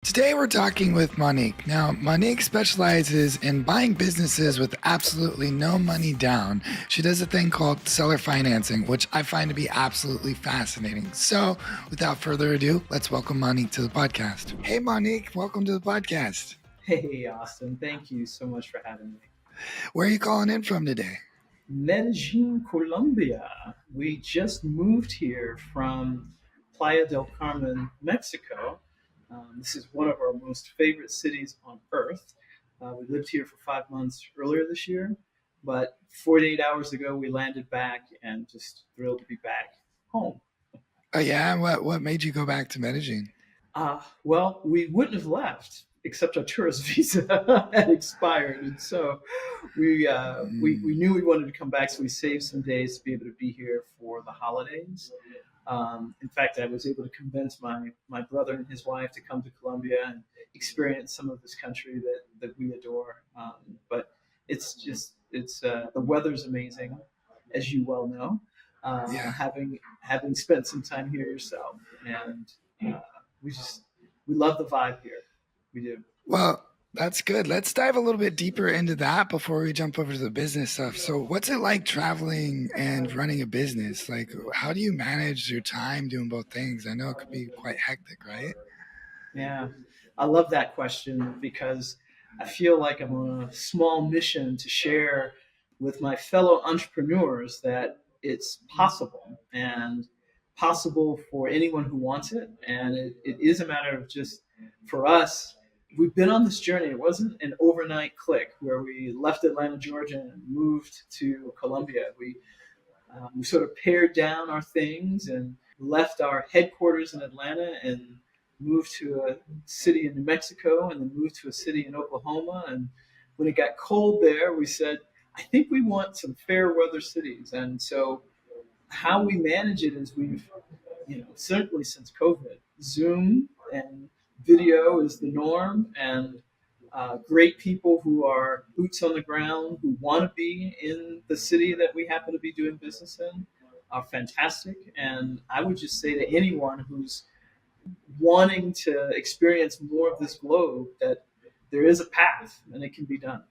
Today we're talking with Monique. Now, Monique specializes in buying businesses with absolutely no money down. She does a thing called seller financing, which I find to be absolutely fascinating. So, without further ado, let's welcome Monique to the podcast. Hey, Monique, welcome to the podcast. Hey, Austin. Thank you so much for having me. Where are you calling in from today? Medellin, Colombia. We just moved here from Playa del Carmen, Mexico. This is one of our most favorite cities on earth. We lived here for 5 months earlier this year, but 48 hours ago we landed back and just thrilled to be back home. Oh, yeah? What made you go back to Medellin? Well, we wouldn't have left except our tourist visa had expired, and so we knew we wanted to come back, so we saved some days to be able to be here for the holidays. In fact, I was able to convince my brother and his wife to come to Colombia and experience some of this country that we adore. But the weather's amazing, as you well know, Yeah. having spent some time here yourself, and uh, we just we love the vibe here. We do. Well, that's good. Let's dive a little bit deeper into that before we jump over to the business stuff. So, what's it like traveling and running a business? Like, how do you manage your time doing both things? I know it could be quite hectic, right? Yeah, I love that question because I feel like I'm on a small mission to share with my fellow entrepreneurs that it's possible and possible for anyone who wants it. And it is a matter of just, for us, we've been on this journey. It wasn't an overnight click where we left Atlanta, Georgia, and moved to Colombia. We sort of pared down our things and left our headquarters in Atlanta and moved to a city in New Mexico and then moved to a city in Oklahoma. And when it got cold there, we said, I think we want some fair weather cities. And so how we manage it is certainly since COVID, Zoom and video is the norm, and great people who are boots on the ground, who want to be in the city that we happen to be doing business in, are fantastic. And I would just say to anyone who's wanting to experience more of this globe that there is a path and it can be done.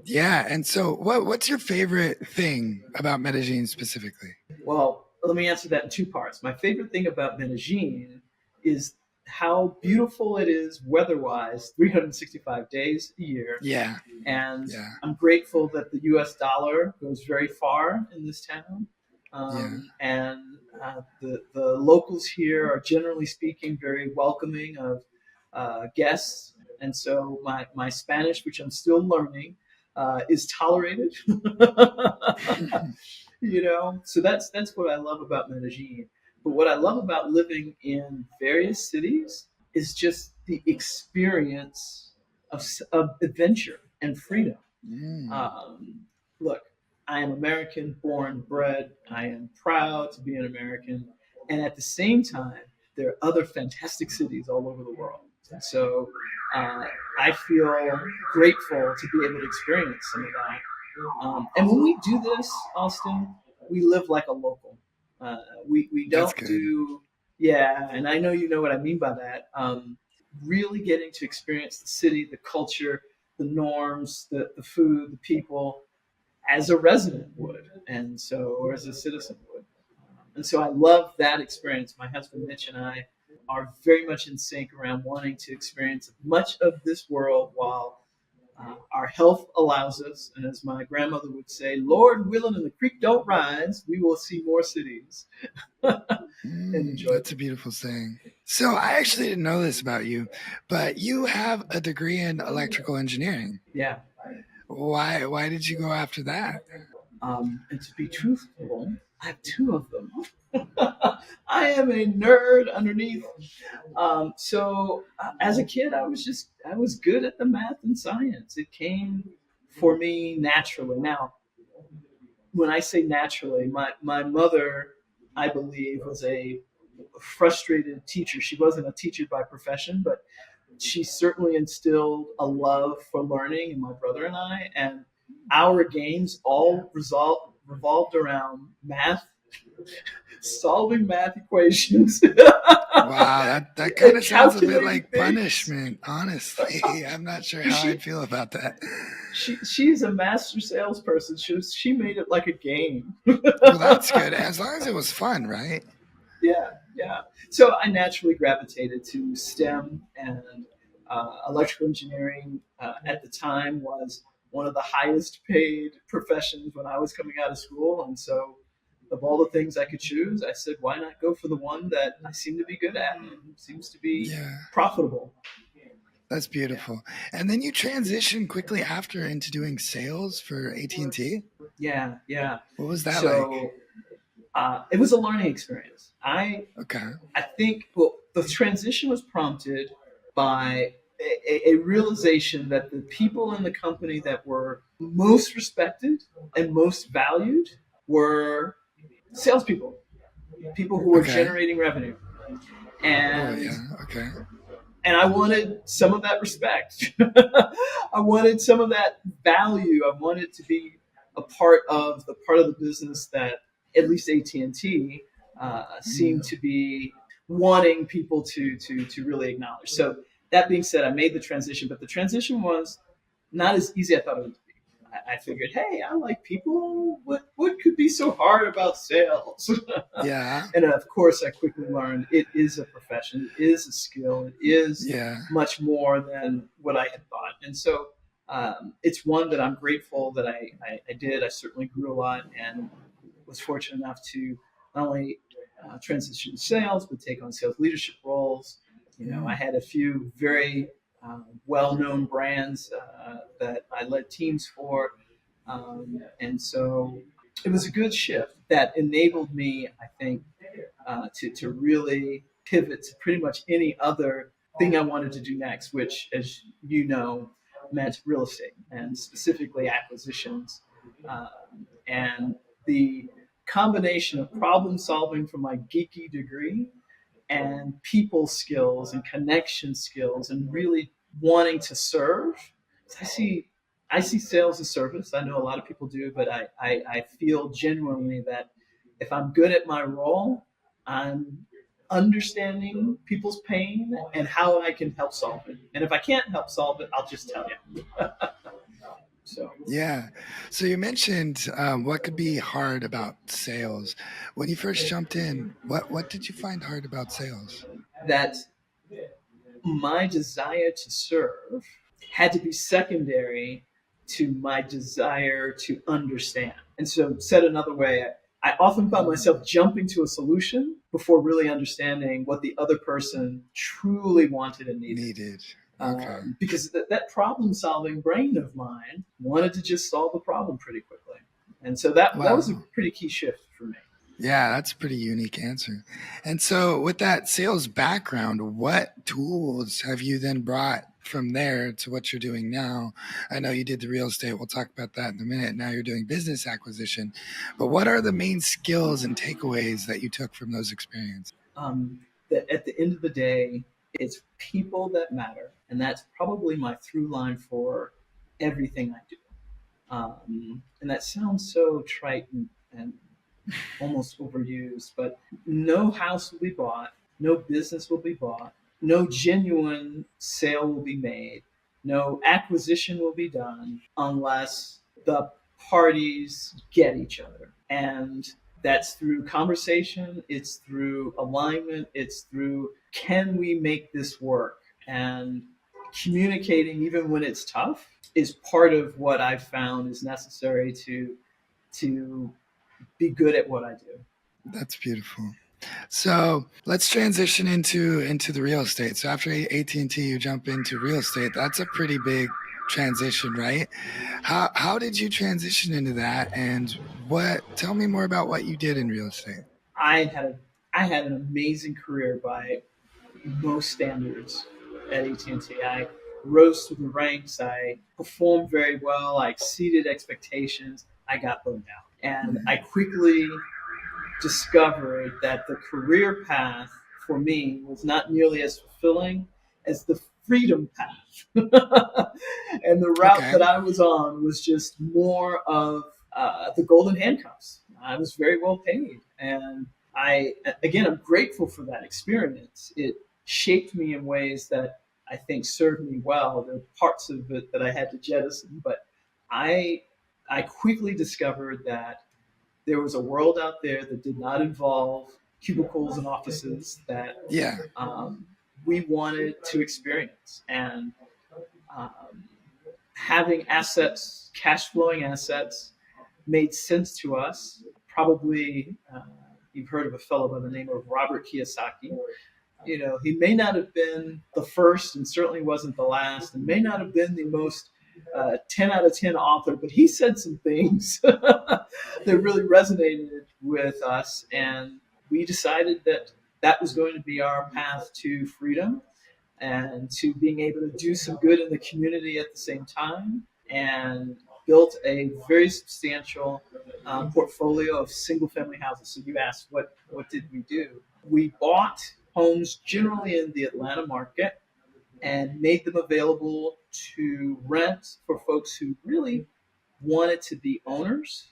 Yeah. And so, what's your favorite thing about Medellin specifically? Well, let me answer that in two parts. My favorite thing about Medellin is how beautiful it is weather-wise, 365 days a year. Yeah. And Yeah. I'm grateful that the U.S. dollar goes very far in this town. Yeah. And the locals here are generally speaking very welcoming of guests. And so my Spanish, which I'm still learning, is tolerated. So that's what I love about Medellin. But what I love about living in various cities is just the experience of adventure and freedom. Mm. Look, I am American born, bred. I am proud to be an American. And at the same time, there are other fantastic cities all over the world. And so I feel grateful to be able to experience some of that. And when we do this, Austin, we live like a local. We That's don't good. do, yeah, and I know you know what I mean by that. Really getting to experience the city, the culture, the norms, the food, the people, as a resident would, and so, or as a citizen would. And so I love that experience. My husband Mitch and I are very much in sync around wanting to experience much of this world while our health allows us. And as my grandmother would say, Lord willing and the creek don't rise, we will see more cities and enjoy That's a them. beautiful saying. So, I actually didn't know this about you, but you have a degree in electrical engineering. Yeah. Why did you go after that? And to be truthful, I have two of them. I am a nerd underneath. So as a kid, I was good at the math and science. It came for me naturally. Now, when I say naturally, my mother, I believe, was a frustrated teacher. She wasn't a teacher by profession, but she certainly instilled a love for learning in my brother and I. And our games all revolved around math, solving math equations, Wow, that kind and of sounds a bit calculating like things. punishment, honestly. I'm not sure how She I'd feel about that. she's a master salesperson. She made it like a game. Well, that's good. As long as it was fun, right? Yeah, yeah. So I naturally gravitated to STEM, and electrical engineering at the time was one of the highest paid professions when I was coming out of school. And so, of all the things I could choose, I said, why not go for the one that I seem to be good at and seems to be Yeah, profitable? that's Yeah, beautiful. And then you transitioned quickly after into doing sales for AT&T. yeah, yeah. What was that like? So it was a learning experience. Okay. I think, well, the transition was prompted by a realization that the people in the company that were most respected and most valued were salespeople, people who were Okay. generating revenue. Oh, And yeah. Okay. I wanted some of that respect. I wanted some of that value. I wanted to be a part of the business that at least AT&T seemed Mm, to be wanting people to really acknowledge. So that being said, I made the transition, but the transition was not as easy as I thought it would be. I figured, hey, I like people. What could be so hard about sales? yeah. And of course, I quickly learned it is a profession, it is a skill, it is Yeah. much more than what I had thought. And so it's one that I'm grateful that I did. I certainly grew a lot and was fortunate enough to not only transition to sales, but take on sales leadership roles. You know, I Mm, had a few very well-known brands that I led teams for, and so it was a good shift that enabled me, I think, to really pivot to pretty much any other thing I wanted to do next, which, as you know, meant real estate and specifically acquisitions. And the combination of problem solving from my geeky degree and people skills and connection skills and really wanting to serve. I see I see sales as service. I know a lot of people do, but I feel genuinely that if I'm good at my role, I'm understanding people's pain and how I can help solve it. And if I can't help solve it, I'll just tell you. So yeah. So you mentioned what could be hard about sales. When you first jumped in, what did you find hard about sales? that my desire to serve had to be secondary to my desire to understand. And so, said another way, I often found Mm, myself jumping to a solution before really understanding what the other person truly wanted and needed. needed. Okay. Because that problem solving brain of mine wanted to just solve a problem pretty quickly. And so that was a Wow. pretty key shift for me. Yeah, that's a pretty unique answer. And so, with that sales background, what tools have you then brought from there to what you're doing now? I know you did the real estate. We'll talk about that in a minute. Now you're doing business acquisition. But what are the main skills and takeaways that you took from those experiences? That at the end of the day, it's people that matter. And that's probably my through line for everything I do. And that sounds so trite and almost overused, but no house will be bought, no business will be bought, no genuine sale will be made, no acquisition will be done unless the parties get each other. And that's through conversation, it's through alignment, it's through can we make this work? And communicating, even when it's tough, is part of what I've found is necessary to be good at what I do. That's beautiful. So let's transition into the real estate. So after AT&T, you jump into real estate. That's a pretty big transition, right? How did you transition into that? And what? Tell me more about what you did in real estate. I had a I had an amazing career by most standards at AT&T. I rose through the ranks. I performed very well. I exceeded expectations. I got burned out, and I Mm, quickly discovered that the career path for me was not nearly as fulfilling as the freedom path. And the route okay. that I was on was just more of the golden handcuffs. I was very well paid, and I'm grateful for that experience. It shaped me in ways that I think served me well. There are parts of it that I had to jettison, but I I quickly discovered that there was a world out there that did not involve cubicles and offices that Yeah. um, we wanted to experience. And um, having assets, cash flowing assets, made sense to us. Probably you've heard of a fellow by the name of Robert Kiyosaki. You know, he may not have been the first and certainly wasn't the last, and may not have been the most 10 out of 10 author, but he said some things that really resonated with us. And we decided that that was going to be our path to freedom and to being able to do some good in the community at the same time, and built a very substantial portfolio of single family houses. So you asked, what did we do? We bought homes generally in the Atlanta market and made them available to rent for folks who really wanted to be owners.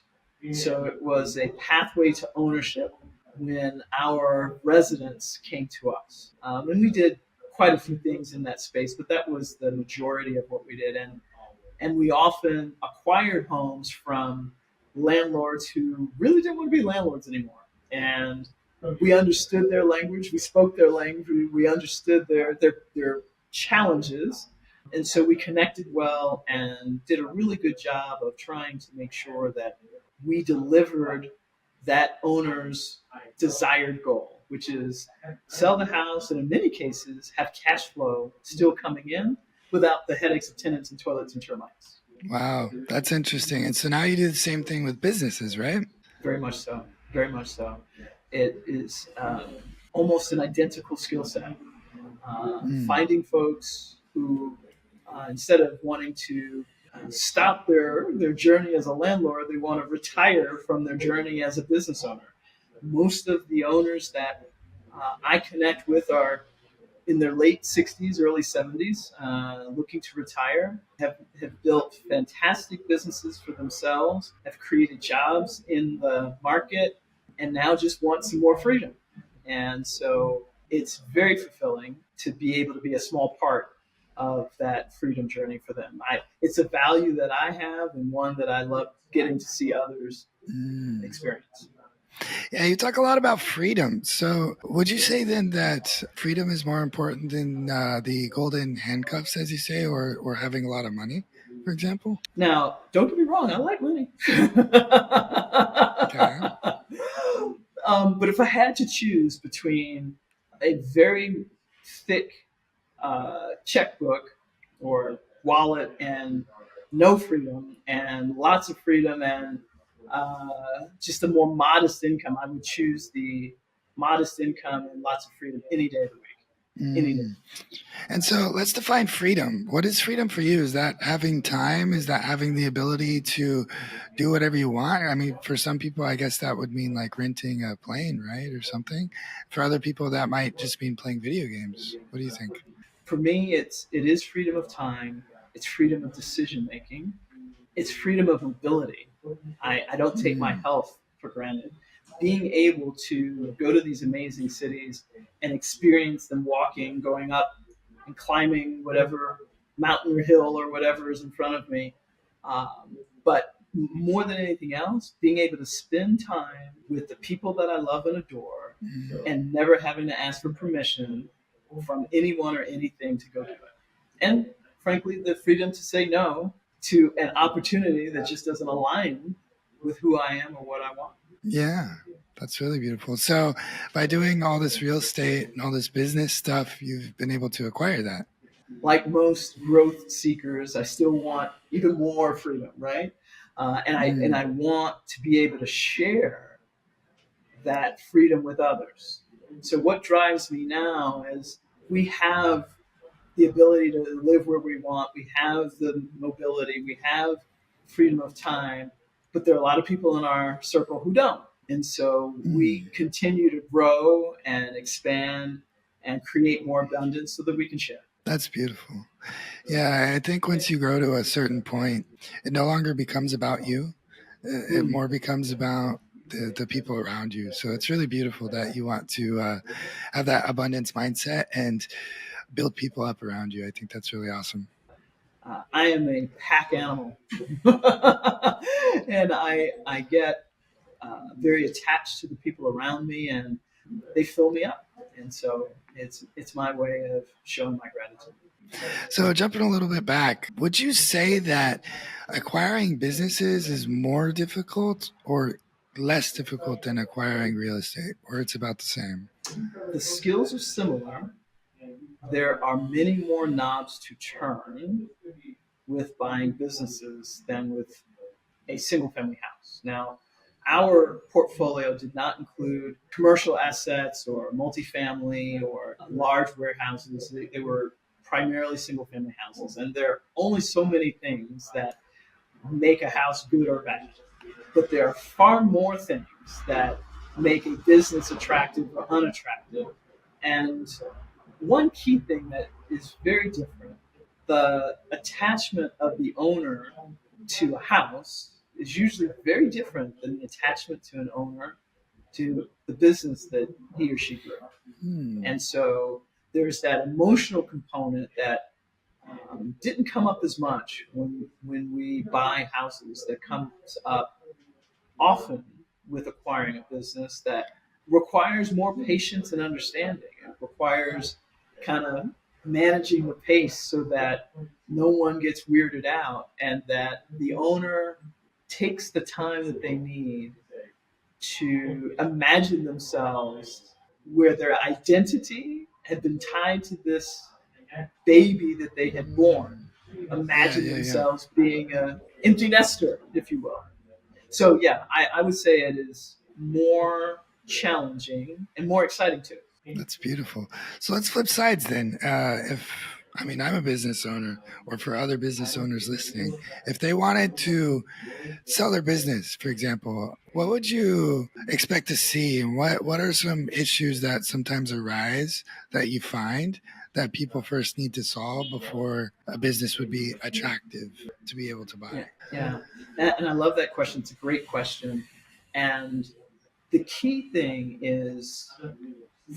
So it was a pathway to ownership when our residents came to us. And we did quite a few things in that space, but that was the majority of what we did. And we often acquired homes from landlords who really didn't want to be landlords anymore. And we understood their language, we spoke their language, we understood their challenges. And so we connected well and did a really good job of trying to make sure that we delivered that owner's desired goal, which is sell the house and in many cases have cash flow still coming in without the headaches of tenants and toilets and termites. Wow, that's interesting. And so now you do the same thing with businesses, right? Very much so. Very much so. It is almost an identical skill set. Finding folks who, instead of wanting to stop their journey as a landlord, they want to retire from their journey as a business owner. Most of the owners that I connect with are in their late 60s, early 70s, looking to retire, have built fantastic businesses for themselves, have created jobs in the market, and now just want some more freedom. And so it's very fulfilling to be able to be a small part of that freedom journey for them. It's a value that I have and one that I love getting to see others experience. Yeah, you talk a lot about freedom. So would you say then that freedom is more important than the golden handcuffs, as you say, or having a lot of money, for example? Now, don't get me wrong, I like money. Okay. But if I had to choose between a very thick checkbook or wallet and no freedom, and lots of freedom and just a more modest income, I would choose the modest income and lots of freedom any day of the week. Any day. And so let's define freedom. What is freedom for you? Is that having time? Is that having the ability to do whatever you want? I mean, for some people, I guess that would mean like renting a plane, right? Or something. For other people, that might just mean playing video games. What do you think? For me, it is freedom of time. It's freedom of decision making. It's freedom of mobility. I don't take my health for granted. Being able to go to these amazing cities and experience them walking, going up and climbing whatever mountain or hill or whatever is in front of me. But more than anything else, being able to spend time with the people that I love and adore and never having to ask for permission from anyone or anything to go do it. And frankly, the freedom to say no to an opportunity that just doesn't align with who I am or what I want. Yeah, that's really beautiful. So by doing all this real estate and all this business stuff, you've been able to acquire that. Like most growth seekers, I still want even more freedom, right? And I want to be able to share that freedom with others. So what drives me now is we have the ability to live where we want. We have the mobility. We have freedom of time. But there are a lot of people in our circle who don't. And so we continue to grow and expand and create more abundance so that we can share. That's beautiful. Yeah, I think once you grow to a certain point, it no longer becomes about you. It more becomes about the people around you. So it's really beautiful that you want to have that abundance mindset and build people up around you. I think that's really awesome. I am a pack animal, and I get very attached to the people around me, and they fill me up. And so it's my way of showing my gratitude. So jumping a little bit back, would you say that acquiring businesses is more difficult or less difficult than acquiring real estate, or it's about the same? The skills are similar. There are many more knobs to turn with buying businesses than with a single family house. Now, our portfolio did not include commercial assets or multifamily or large warehouses. They were primarily single family houses. And there are only so many things that make a house good or bad. But there are far more things that make a business attractive or unattractive. And one key thing that is very different, the attachment of the owner to a house is usually very different than the attachment to an owner to the business that he or she grew. Hmm. And so there's that emotional component that didn't come up as much when we buy houses, that comes up often with acquiring a business that requires more patience and understanding. It requires kind of managing the pace so that no one gets weirded out and that the owner takes the time that they need to imagine themselves where their identity had been tied to this baby that they had born. Yeah, Imagine yeah, yeah. themselves being an empty nester, if you will. So yeah, I would say it is more challenging and more exciting too. That's beautiful. So let's flip sides then. If I mean, I'm a business owner, or for other business owners listening, if they wanted to sell their business, for example, what would you expect to see, and what are some issues that sometimes arise that you find that people first need to solve before a business would be attractive to be able to buy? Yeah, yeah, and I love that question. It's a great question, and the key thing is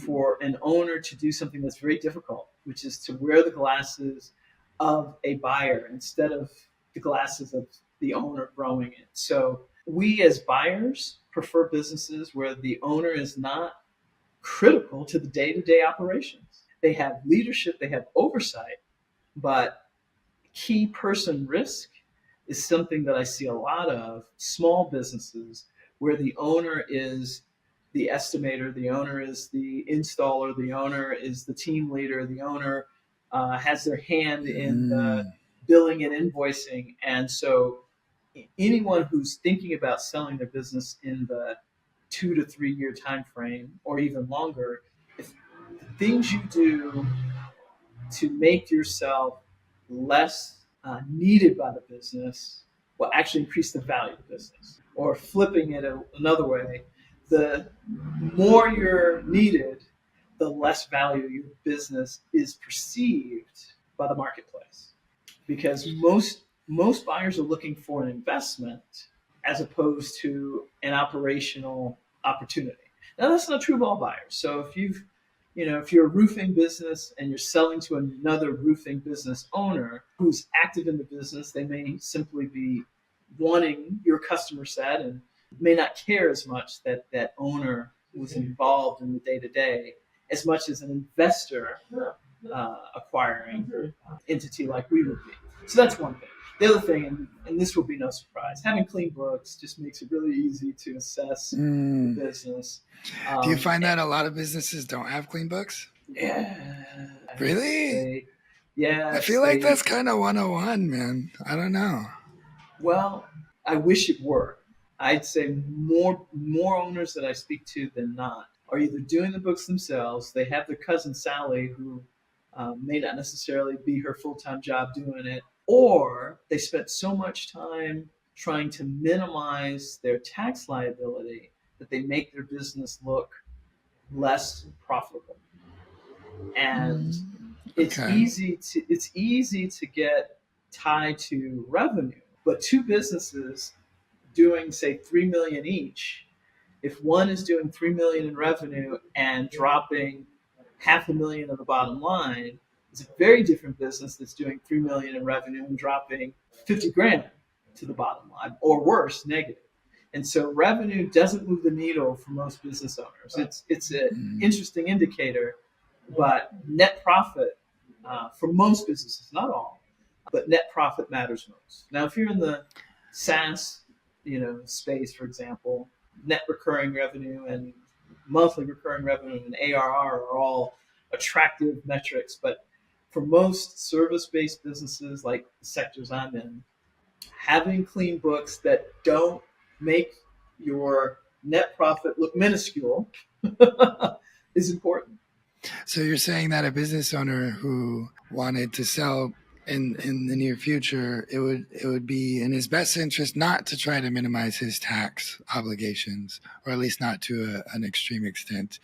for an owner to do something that's very difficult, which is to wear the glasses of a buyer instead of the glasses of the owner growing it. So we as buyers prefer businesses where the owner is not critical to the day-to-day operations. They have leadership, they have oversight, but key person risk is something that I see a lot of small businesses where the owner is the estimator, the owner is the installer, the owner is the team leader, the owner has their hand in the Mm, billing and invoicing. And so anyone who's thinking about selling their business in the 2 to 3 year time frame or even longer, if the things you do to make yourself less needed by the business will actually increase the value of the business. Or flipping it another way, the more you're needed, the less value your business is perceived by the marketplace. Because most buyers are looking for an investment as opposed to an operational opportunity. Now that's not true of all buyers. So if you're a roofing business and you're selling to another roofing business owner who's active in the business, they may simply be wanting your customer set and may not care as much that that owner was involved in the day to day as much as an investor acquiring entity like we would be. So that's one thing. The other thing, and this will be no surprise, having clean books just makes it really easy to assess the mm. business. Do you find that a lot of businesses don't have clean books? Yes, Really? they, I yes, feel like they. that's kind of 101, man. I don't know. Well, I wish it were. I'd say more owners that I speak to than not are either doing the books themselves. They have their cousin Sally, who may not necessarily be her full time job doing it, or they spent so much time trying to minimize their tax liability that they make their business look less profitable. And Okay. it's easy to get tied to revenue, but two businesses doing say 3 million each, If one is doing 3 million in revenue and dropping half a million on the bottom line, it's a very different business that's doing 3 million in revenue and dropping 50 grand to the bottom line, or worse, negative. And so revenue doesn't move the needle for most business owners. It's an interesting indicator, but net profit for most businesses, not all, but net profit matters most. Now, if you're in the SaaS, space, for example, net recurring revenue and monthly recurring revenue and ARR are all attractive metrics, but for most service-based businesses like the sectors I'm in, having clean books that don't make your net profit look minuscule is important. So you're saying that a business owner who wanted to sell in the near future, it would be in his best interest not to try to minimize his tax obligations, or at least not to an extreme extent,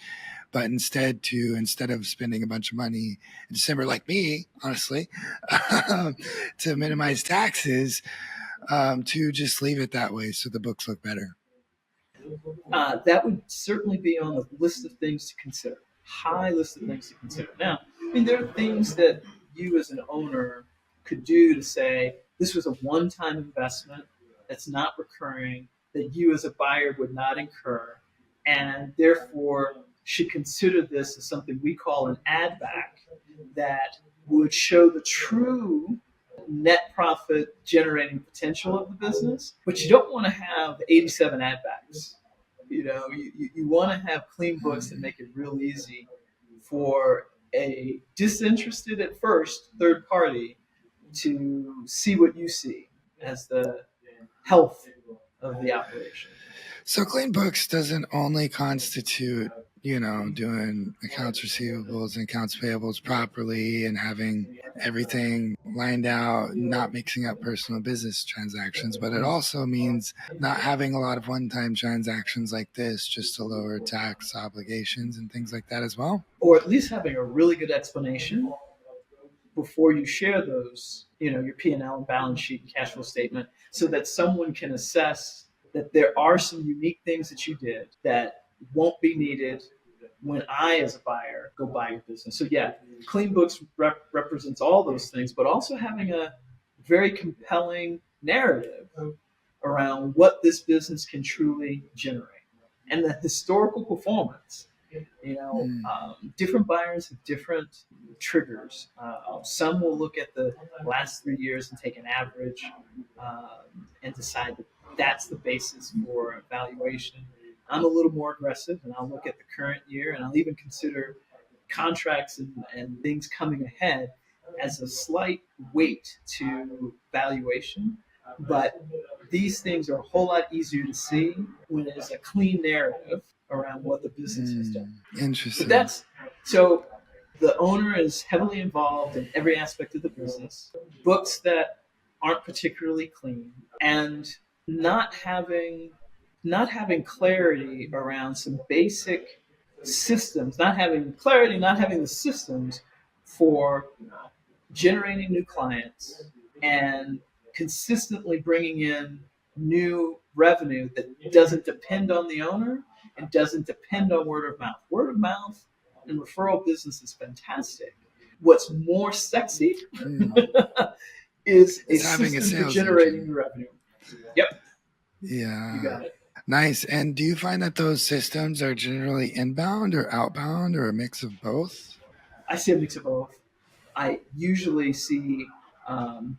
but instead of spending a bunch of money in December, like me, honestly, to minimize taxes, to just leave it that way so the books look better. That would certainly be on the list of things to consider. High list of things to consider. Now, I mean, there are things that you as an owner could do to say this was a one-time investment that's not recurring, that you as a buyer would not incur, and therefore should consider this as something we call an add back that would show the true net profit generating potential of the business. But you don't want to have 87 add backs. You want to have clean books that make it real easy for a disinterested at first third party to see what you see as the health of the operation. So clean books doesn't only constitute, doing accounts receivables and accounts payables properly and having everything lined out, not mixing up personal business transactions, but it also means not having a lot of one-time transactions like this just to lower tax obligations and things like that as well. Or at least having a really good explanation before you share those, your P&L and balance sheet and cash flow statement, so that someone can assess that there are some unique things that you did that won't be needed when I, as a buyer, go buy your business. So yeah, clean books represents all those things, but also having a very compelling narrative around what this business can truly generate and the historical performance. Different buyers have different triggers. Some will look at the last 3 years and take an average and decide that that's the basis for valuation. I'm a little more aggressive, and I'll look at the current year, and I'll even consider contracts and things coming ahead as a slight weight to valuation. But these things are a whole lot easier to see when there's a clean narrative around what the business has done. Interesting. But so the owner is heavily involved in every aspect of the business. Books that aren't particularly clean, and not having clarity around some basic systems, not having the systems for generating new clients and consistently bringing in new revenue that doesn't depend on the owner and doesn't depend on word of mouth. Word of mouth and referral business is fantastic. What's more sexy is a system for generating new revenue. Yep. Yeah. You got it. Nice. And do you find that those systems are generally inbound or outbound or a mix of both? I see a mix of both. I usually see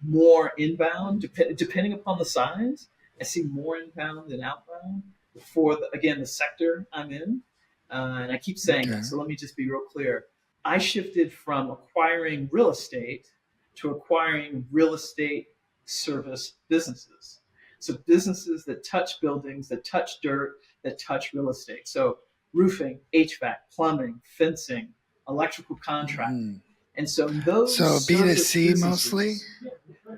more inbound, depending upon the size. I see more inbound than outbound for, the sector I'm in. And I keep saying that, so let me just be real clear. I shifted from acquiring real estate to acquiring real estate service businesses. So businesses that touch buildings, that touch dirt, that touch real estate. So roofing, HVAC, plumbing, fencing, electrical contracting. And so those B2C mostly?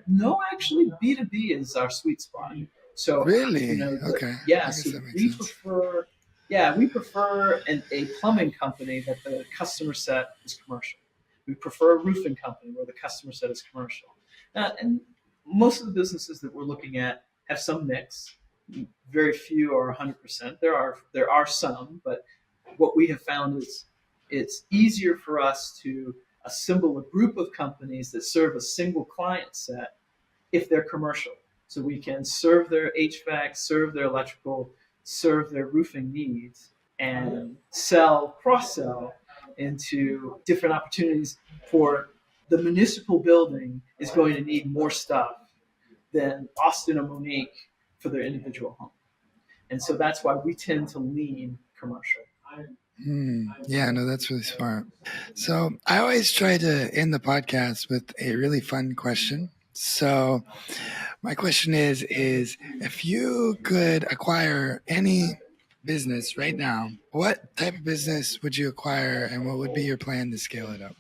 No, actually B2B is our sweet spot. So really? Okay. Yeah, so we prefer a plumbing company that the customer set is commercial. We prefer a roofing company where the customer set is commercial. And most of the businesses that we're looking at have some mix. Very few are 100%. There are some, but what we have found is it's easier for us to assemble a group of companies that serve a single client set if they're commercial. So we can serve their HVAC, serve their electrical, serve their roofing needs, and cross sell into different opportunities. For the municipal building is going to need more stuff than Austin or Monique for their individual home. And so that's why we tend to lean commercial. Yeah, no, that's really smart. So I always try to end the podcast with a really fun question. So my question is if you could acquire any business right now, what type of business would you acquire and what would be your plan to scale it up?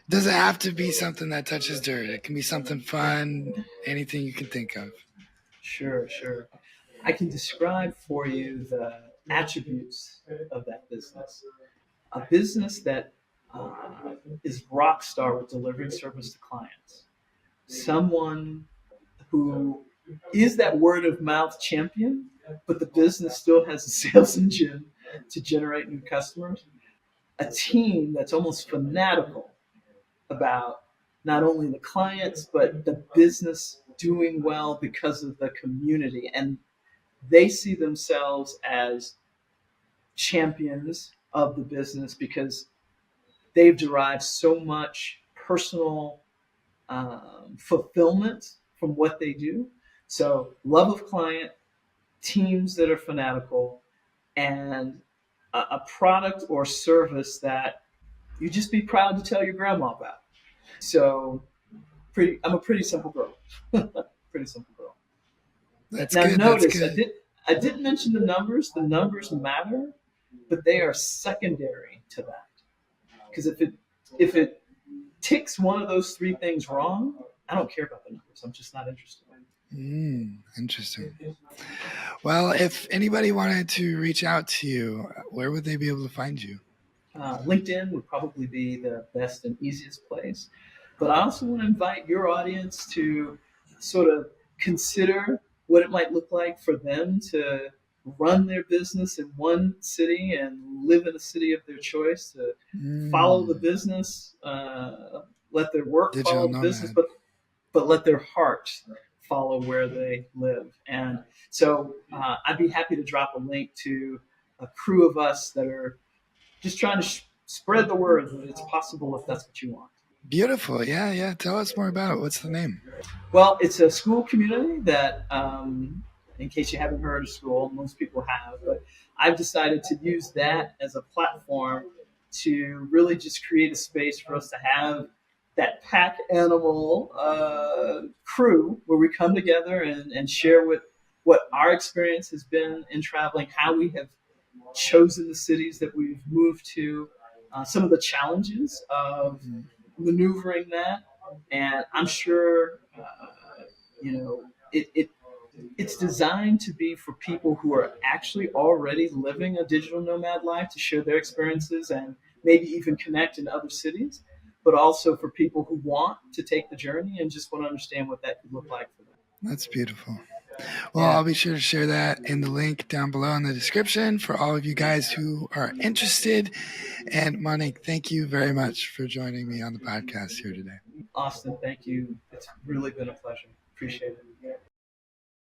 Does it have to be something that touches dirt? It can be something fun, anything you can think of. Sure, sure. I can describe for you the attributes of that business. A business that is rock star with delivering service to clients. Someone who is that word of mouth champion, but the business still has a sales engine to generate new customers. A team that's almost fanatical about not only the clients, but the business doing well because of the community. And they see themselves as champions of the business because they've derived so much personal fulfillment from what they do. So, love of client, teams that are fanatical, and a product or service that you just be proud to tell your grandma about. So, I'm a pretty simple girl. Pretty simple girl. That's Now, good. That's notice good. I didn't mention the numbers. The numbers matter, but they are secondary to that. Because if it ticks one of those three things wrong, I don't care about the numbers. I'm just not interested. Interesting. Well, if anybody wanted to reach out to you, where would they be able to find you? LinkedIn would probably be the best and easiest place. But I also want to invite your audience to sort of consider what it might look like for them to run their business in one city and live in a city of their choice, to follow the business, let their work Digital follow the business, nomad. but let their heart follow where they live. And so I'd be happy to drop a link to a crew of us that are just trying to spread the word that it's possible if that's what you want. Beautiful. Yeah, yeah. Tell us more about it. What's the name? Well, it's a school community that, in case you haven't heard of school, most people have, but I've decided to use that as a platform to really just create a space for us to have that pack animal crew where we come together and share what our experience has been in traveling, how we have chosen the cities that we've moved to, some of the challenges of maneuvering that. And I'm sure, it's designed to be for people who are actually already living a digital nomad life to share their experiences and maybe even connect in other cities, but also for people who want to take the journey and just want to understand what that could look like for them. That's beautiful. Well, Yeah. I'll be sure to share that in the link down below in the description for all of you guys who are interested. And Monique, thank you very much for joining me on the podcast here today. Austin, thank you. It's really been a pleasure. Appreciate it.